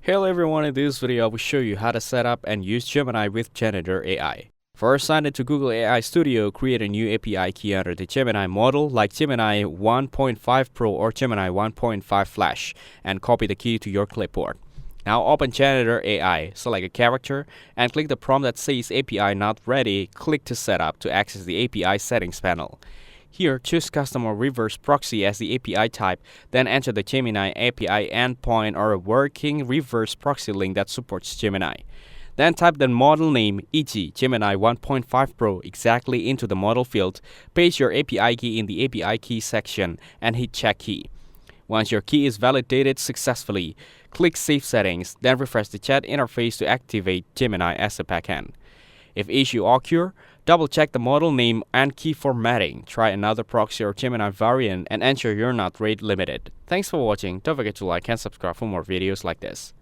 Hello everyone, in this video I will show you how to set up and use Gemini with Janitor AI. First, sign into Google AI Studio, create a new API key under the Gemini model like Gemini 1.5 Pro or Gemini 1.5 Flash and copy the key to your clipboard. Now open Janitor AI, select a character and click the prompt that says API not ready. Click to set up to access the API settings panel. Here, choose Custom or Reverse Proxy as the API type, then enter the Gemini API endpoint or a working reverse proxy link that supports Gemini. Then type the model name, e.g. Gemini 1.5 Pro, exactly into the model field, paste your API key in the API key section, and hit Check Key. Once your key is validated successfully, click Save Settings, then refresh the chat interface to activate Gemini as a backend. If issue occur, double-check the model name and key formatting. Try another proxy or Gemini variant and ensure you're not rate limited. Thanks for watching. Don't forget to like and subscribe for more videos like this.